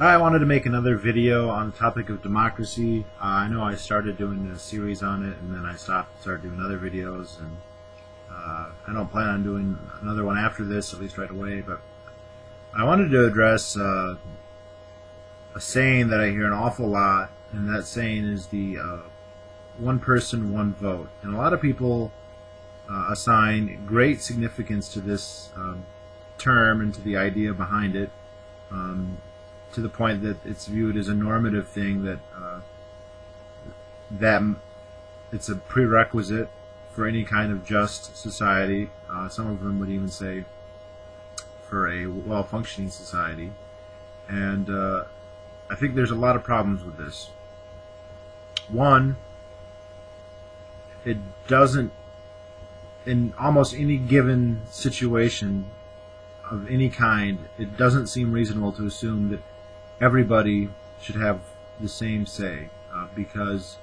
I wanted to make another video on the topic of democracy. I know I started doing a series on it, and then I started doing other videos, and I don't plan on doing another one after this, at least right away. But I wanted to address a saying that I hear an awful lot, and that saying is the one person, one vote. And a lot of people assign great significance to this term and to the idea behind it. To the point that it's viewed as a normative thing, that it's a prerequisite for any kind of just society. Some of them would even say for a well-functioning society. And I think there's a lot of problems with this. One, it doesn't, in almost any given situation of any kind, it doesn't seem reasonable to assume that everybody should have the same say, because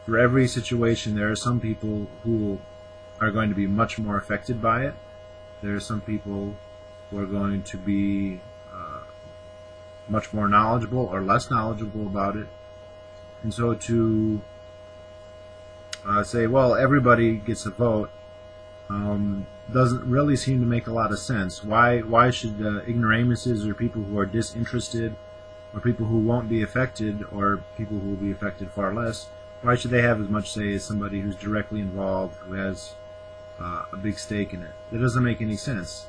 for every situation there are some people who are going to be much more affected by it. There are some people who are going to be much more knowledgeable or less knowledgeable about it. And so to say, well, everybody gets a vote doesn't really seem to make a lot of sense. Why should ignoramuses, or people who are disinterested, or people who won't be affected, or people who will be affected far less, why should they have as much say as somebody who's directly involved, who has a big stake in it? That doesn't make any sense.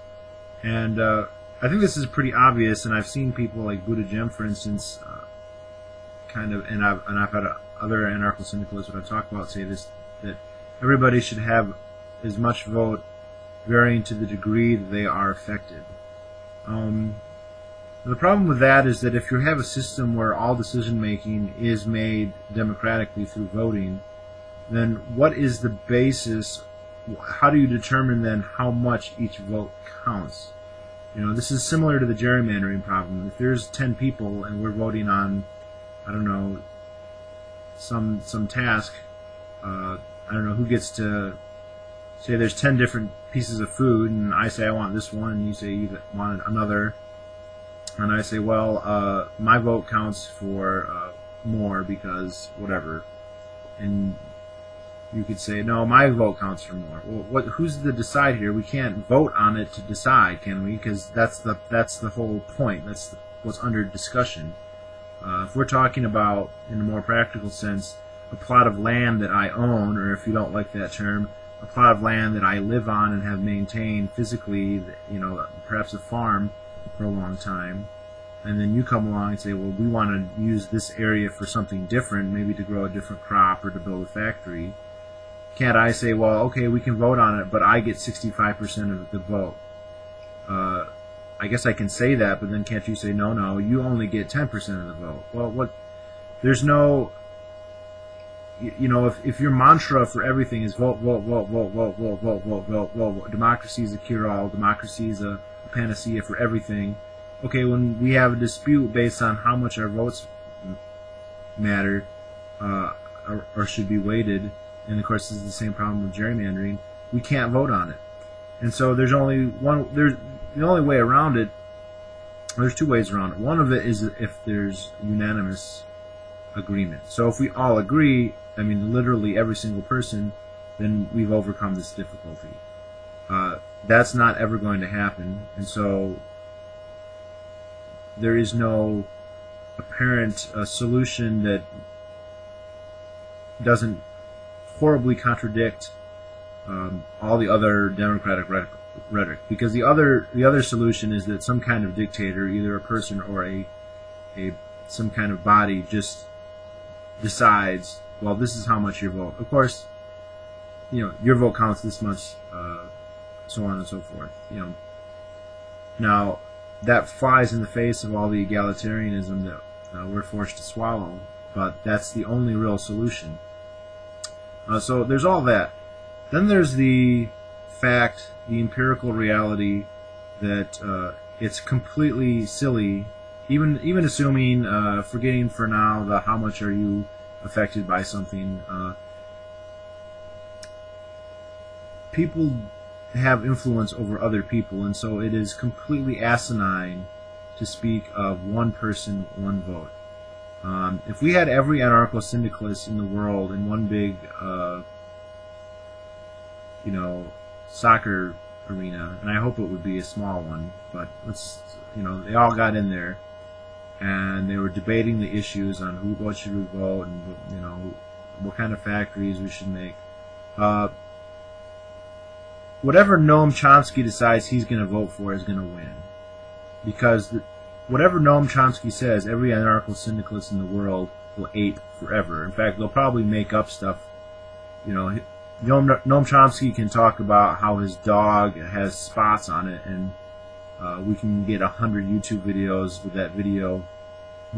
And I think this is pretty obvious, and I've seen people like Buttigieg, for instance, and I've had other anarcho-syndicalists that I've talked about say this, that everybody should have as much vote varying to the degree that they are affected. The problem with that is that if you have a system where all decision making is made democratically through voting, then what is the basis? How do you determine then how much each vote counts? You know, this is similar to the gerrymandering problem. If there's 10 people and we're voting on, I don't know, some task, I don't know who gets to say there's 10 different pieces of food, and I say I want this one, and you say you want another. And I say, well, my vote counts for more because whatever. And you could say, no, my vote counts for more. Well, who's the decide here? We can't vote on it to decide, can we? Because that's the whole point. That's what's under discussion. If we're talking about, in a more practical sense, a plot of land that I own, or if you don't like that term, a plot of land that I live on and have maintained physically, you know, perhaps a farm for a long time, and then you come along and say, well, we want to use this area for something different, maybe to grow a different crop or to build a factory. Can't I say, well, okay, we can vote on it, but I get 65% of the vote? I guess I can say that, but then can't you say, no, you only get 10% of the vote? Well, there's no, you know, if your mantra for everything is vote, democracy is a cure-all, democracy is a panacea for everything. Okay, when we have a dispute based on how much our votes matter or should be weighted, and of course this is the same problem with gerrymandering, we can't vote on it. And so there's only the only way around it. There's two ways around it. One of it is if there's unanimous agreement. So if we all agree, I mean literally every single person, then we've overcome this difficulty. That's not ever going to happen, and so there is no apparent solution that doesn't horribly contradict all the other democratic rhetoric. Because the other solution is that some kind of dictator, either a person or some kind of body, just decides, well, this is how much your vote. Of course, you know, your vote counts this much, so on and so forth. You know, now that flies in the face of all the egalitarianism that we're forced to swallow, but that's the only real solution. So there's all that. Then there's the fact, the empirical reality, that it's completely silly, even assuming, forgetting for now the how much are you affected by something. People have influence over other people, and so it is completely asinine to speak of one person, one vote. If we had every anarcho-syndicalist in the world in one big, soccer arena, and I hope it would be a small one, but they all got in there, and they were debating the issues on what should we vote, and what kind of factories we should make. Whatever Noam Chomsky decides he's going to vote for is going to win, because whatever Noam Chomsky says, every anarcho-syndicalist in the world will ape forever. In fact, they'll probably make up stuff. Noam Chomsky can talk about how his dog has spots on it, and we can get 100 YouTube videos with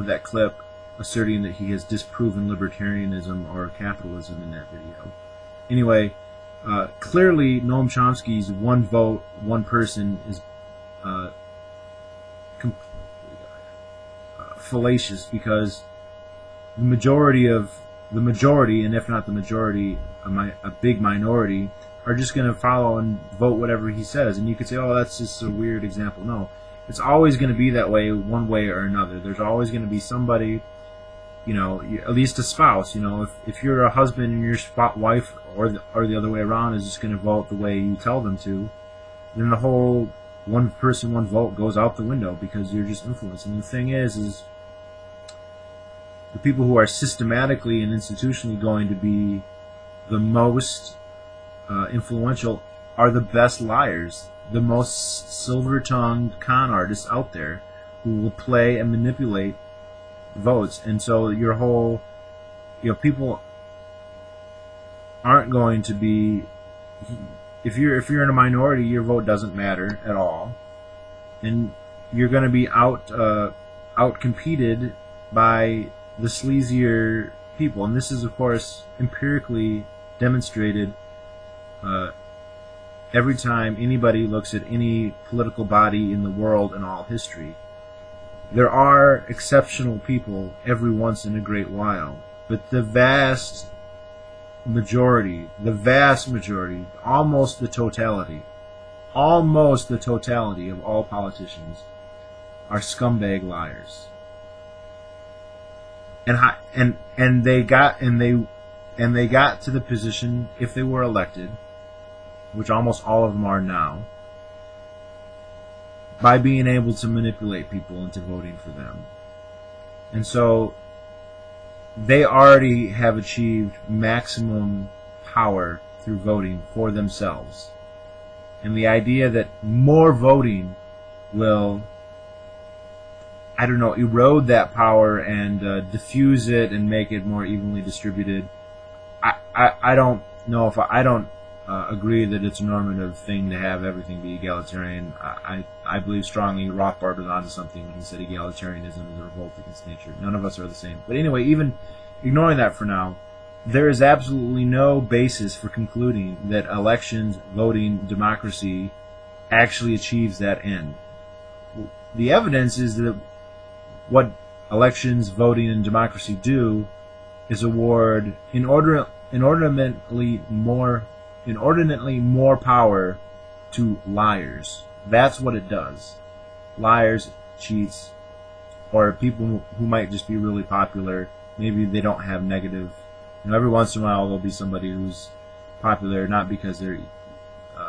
that clip, asserting that he has disproven libertarianism or capitalism in that video. Anyway, clearly Noam Chomsky's one vote, one person is fallacious, because the majority, and if not the majority, a big minority, are just going to follow and vote whatever he says. And you could say, oh, that's just a weird example. No, it's always going to be that way, one way or another. There's always going to be somebody, at least a spouse. If you're a husband and your wife, or the other way around, is just going to vote the way you tell them to, then the whole one person, one vote goes out the window, because you're just influenced. And the thing is the people who are systematically and institutionally going to be the most influential are the best liars, the most silver-tongued con artists out there, who will play and manipulate votes. And so your whole, people aren't going to be, if you're in a minority, your vote doesn't matter at all, and you're going to be out competed by the sleazier people. And this is, of course, empirically demonstrated every time anybody looks at any political body in the world in all history. There are exceptional people every once in a great while, but the vast majority, almost the totality of all politicians are scumbag liars. And they got to the position, if they were elected, which almost all of them are now, by being able to manipulate people into voting for them. And so they already have achieved maximum power through voting for themselves. And the idea that more voting will, erode that power and diffuse it and make it more evenly distributed, I don't know if I don't agree that it's a normative thing to have everything be egalitarian. I believe strongly Rothbard was onto something when he said egalitarianism is a revolt against nature. None of us are the same. But anyway, even ignoring that for now, there is absolutely no basis for concluding that elections, voting, democracy actually achieves that end. The evidence is that what elections, voting, and democracy do is award inordinately more power to liars. That's what it does. Liars, cheats, or people who might just be really popular. Maybe they don't have negative. Every once in a while there'll be somebody who's popular not because they're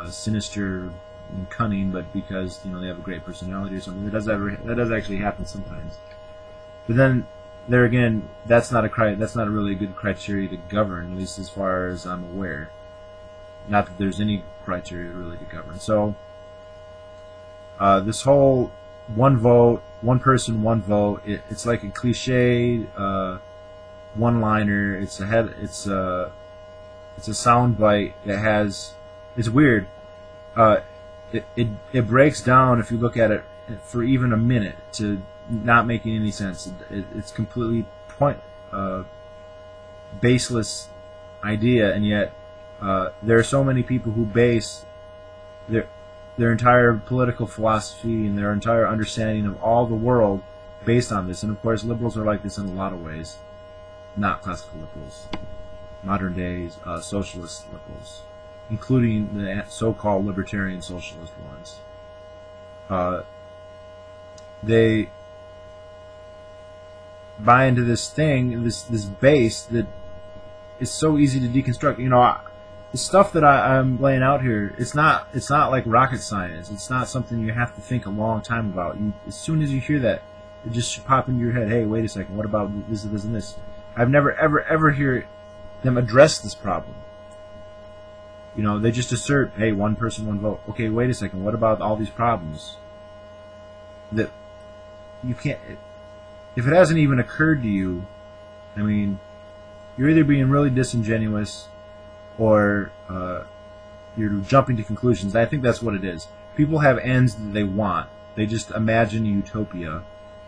sinister and cunning, but because they have a great personality or something. That does actually happen sometimes. But then there again, that's not a really good criteria to govern, at least as far as I'm aware. Not that there's any criteria really to govern. So this whole one vote, one person, one vote, it's like a cliche one-liner. It's a soundbite that has. It's weird. It breaks down if you look at it for even a minute to not making any sense. It's completely baseless idea, and yet there are so many people who base their entire political philosophy and their entire understanding of all the world based on this. And of course, liberals are like this in a lot of ways. Not classical liberals, modern days socialist liberals, including the so-called libertarian socialist ones. they buy into this thing, this base that is so easy to deconstruct. The stuff that I'm laying out here, it's not like rocket science. It's not something you have to think a long time about. As soon as you hear that, it just should pop into your head. Hey, wait a second. What about this, and this? I've never ever hear them address this problem. They just assert, hey, one person, one vote. Okay, wait a second. What about all these problems that you can't? If it hasn't even occurred to you, I mean, you're either being really disingenuous or you're jumping to conclusions. I think that's what it is. People have ends that they want. They just imagine a utopia.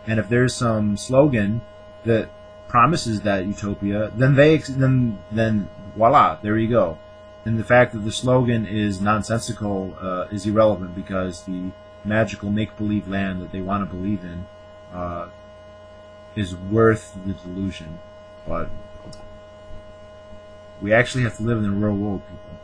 And if there's some slogan that promises that utopia, then then voila, there you go. And the fact that the slogan is nonsensical is irrelevant, because the magical make-believe land that they want to believe in is worth the delusion. But we actually have to live in the real world, people.